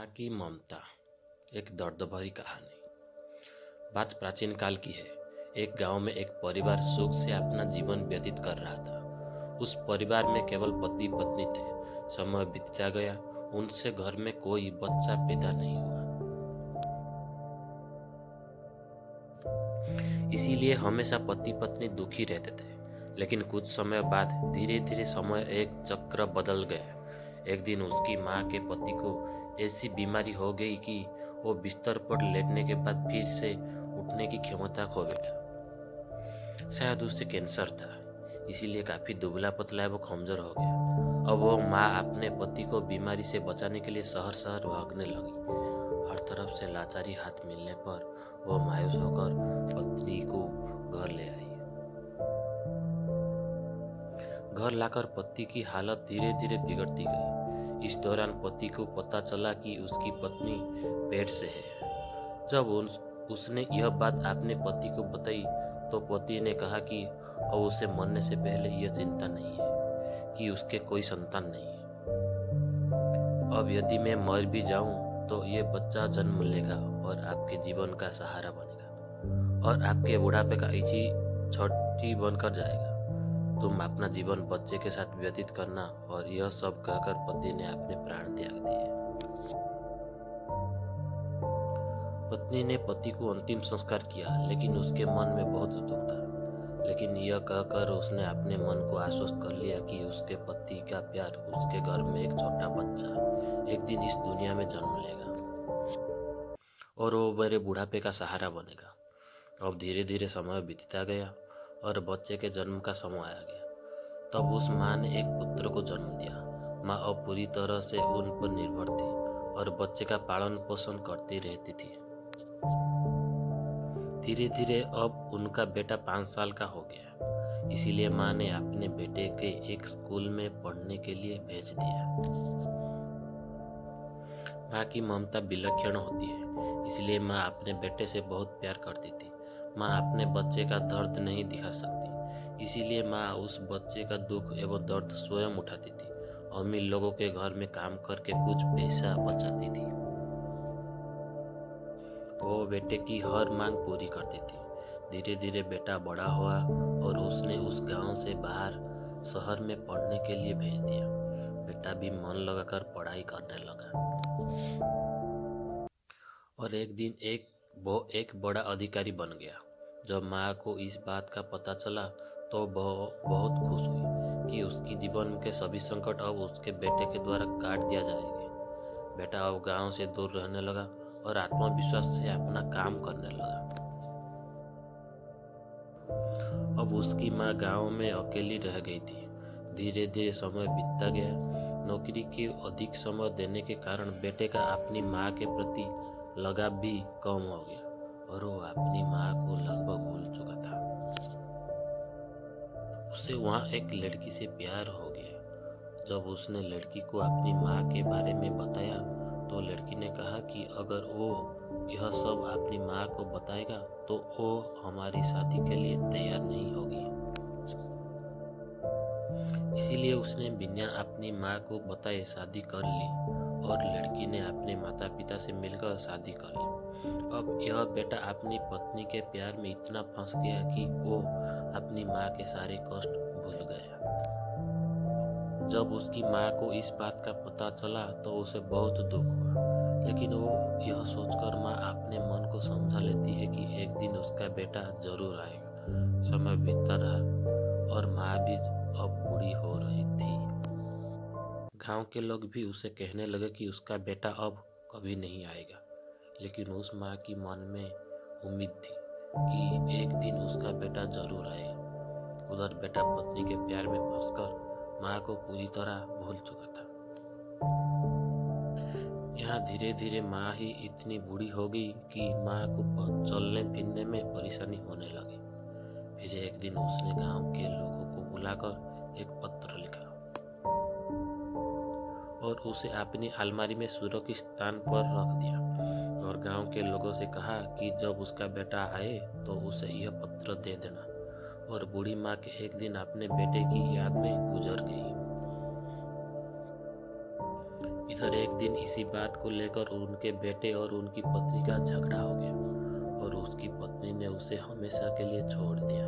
माँ की ममता। एक दर्द भरी कहानी। बात प्राचीन काल की है। एक गांव में एक परिवार सुख से अपना जीवन व्यतीत कर रहा था। उस परिवार में केवल पति पत्नी थे। समय बीतता गया, उनसे घर में कोई बच्चा पैदा नहीं हुआ। इसीलिए हमेशा पति पत्नी दुखी रहते थे। लेकिन कुछ समय बाद धीरे धीरे समय एक चक्र बदल गया। एक दिन उसकी माँ के पति को ऐसी बीमारी हो गई कि वो बिस्तर पर लेटने के बाद फिर से उठने की क्षमता खो बैठा। शायद उसे कैंसर था, इसीलिए काफी दुबला पतला वो कमजोर हो गया। अब वो माँ अपने पति को बीमारी से बचाने के लिए शहर शहर भागने लगी। हर तरफ से लाचारी हाथ मिलने पर वो मायूस होकर पत्नी को घर ले आई। घर लाकर पति की हालत धीरे धीरे बिगड़ती गई। इस दौरान पति को पता चला कि उसकी पत्नी पेट से है। जब उसने यह बात अपने पति को बताई तो पति ने कहा कि अब उसे मरने से पहले यह चिंता नहीं है कि उसके कोई संतान नहीं है। अब यदि मैं मर भी जाऊं तो ये बच्चा जन्म लेगा और आपके जीवन का सहारा बनेगा और आपके बुढ़ापे का इसी छठी बनकर जाएगा। तुम अपना जीवन बच्चे के साथ व्यतीत करना। और यह सब कहकर पति ने अपने प्राण त्याग दिए। पत्नी ने पति को अंतिम संस्कार किया, लेकिन उसके मन में बहुत दुख था। लेकिन यह कहकर उसने अपने मन को आश्वस्त कर लिया कि उसके पति का प्यार, उसके घर में एक छोटा बच्चा एक दिन इस दुनिया में जन्म लेगा और वो मेरे बुढ़ापे का सहारा बनेगा। अब धीरे धीरे समय बीतता गया और बच्चे के जन्म का समय आ गया। तब उस माँ ने एक पुत्र को जन्म दिया। माँ अब पूरी तरह से उन पर निर्भर थी और बच्चे का पालन पोषण करती रहती थी। धीरे धीरे अब उनका बेटा 5 साल का हो गया। इसीलिए माँ ने अपने बेटे के एक स्कूल में पढ़ने के लिए भेज दिया। माँ की ममता विलक्षण होती है, इसलिए माँ अपने बेटे से बहुत प्यार करती थी। माँ अपने बच्चे का दर्द नहीं दिखा सकती, इसीलिए माँ उस बच्चे का दुख एवं दर्द स्वयं उठाती थी। अमीर लोगों के घर में काम करके कुछ पैसा बचाती थी। वो बेटे की हर मांग पूरी करती थी। धीरे धीरे बेटा बड़ा हुआ और उसने उस गांव से बाहर शहर में पढ़ने के लिए भेज दिया। बेटा भी मन लगाकर पढ़ाई करने लगा और एक दिन वो एक बड़ा अधिकारी बन गया। जब माँ को इस बात का पता चला तो बहुत खुश हुई कि उसकी जीवन के सभी संकट अब उसके बेटे के द्वारा काट दिया जाएंगे। बेटा अब गांव से दूर रहने लगा और आत्मविश्वास से अपना काम करने लगा। अब उसकी माँ गांव में अकेली रह गई थी। धीरे धीरे समय बीतता गया। नौकरी के अधिक समय देने के कारण बेटे का अपनी माँ के प्रति लगाव भी कम हो गया और वो अपनी माँ को लगभग भूल चुका था। उसे वहाँ एक लड़की से प्यार हो गया। जब उसने लड़की को अपनी माँ के बारे में बताया तो लड़की ने कहा कि अगर वो यह सब अपनी माँ को बताएगा तो वो हमारी शादी के लिए तैयार नहीं होगी। इसीलिए उसने बिना अपनी माँ को बताए शादी कर ली और लड़की ने अपने माता पिता से मिलकर शादी कर ली। अब यह बेटा अपनी पत्नी के प्यार में इतना फंस गया कि वो अपनी माँ के सारे कष्ट भूल गया। जब उसकी माँ को इस बात का पता चला तो उसे बहुत दुख हुआ, लेकिन वो यह सोचकर माँ अपने मन को समझा लेती है कि एक दिन उसका बेटा जरूर आएगा। समय बीतता रहा और माँ भी अब बूढ़ी हो रही थी। गांव के लोग भी उसे कहने लगे कि उसका बेटा अब कभी नहीं आएगा, लेकिन उस माँ की मन में उम्मीद थी कि एक दिन उसका बेटा जरूर आएगा। उधर बेटा पत्नी के प्यार में फंसकर माँ को पूरी तरह भूल चुका था। यहाँ धीरे धीरे माँ ही इतनी बूढ़ी हो गई कि माँ को चलने फिरने में परेशानी होने लगी। फिर एक दिन उसने गांव के लोगों को बुलाकर एक पत्र लिखा और उसे अपनी अलमारी में सुरक्षित स्थान पर रख दिया और गांव के लोगों से कहा कि जब उसका बेटा आए तो उसे यह पत्र दे देना। और बूढ़ी माँ के एक दिन अपने बेटे की याद में गुजर गई। इधर एक दिन इसी बात को लेकर उनके बेटे और उनकी पत्नी का झगड़ा हो गया और उसकी पत्नी ने उसे हमेशा के लिए छोड़ दिया।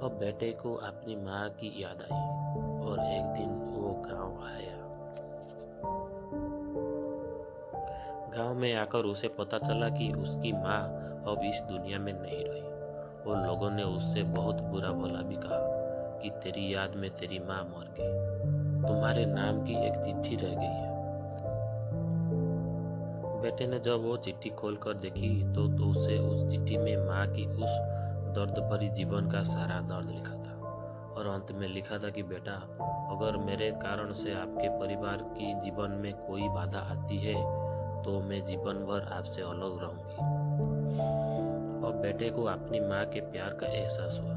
अब बेटे को अपनी माँ की याद आई और एक दिन वो गांव आया। गांव में आकर उसे पता चला कि उसकी माँ अब इस दुनिया में नहीं रही और लोगों ने उससे बहुत बुरा भला भी कहा कि तेरी याद में तेरी माँ मर गई, तुम्हारे नाम की एक चिट्ठी रह गई है। बेटे ने जब वो चिट्ठी खोलकर देखी तो उसे उस चिट्ठी में माँ की उस दर्द भरी जीवन का सारा दर्द लिखा था और अंत में लिखा था कि बेटा, अगर मेरे कारण से आपके परिवार की जीवन में कोई बाधा आती है तो मैं जीवन भर आपसे अलग रहूंगी। अब बेटे को अपनी माँ के प्यार का एहसास हुआ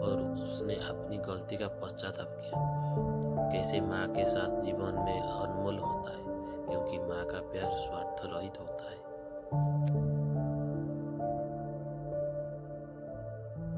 और उसने अपनी गलती का पश्चाताप किया। कैसे माँ के साथ जीवन में अनमोल होता है, क्योंकि माँ का प्यार स्वार्थ रहित होता है।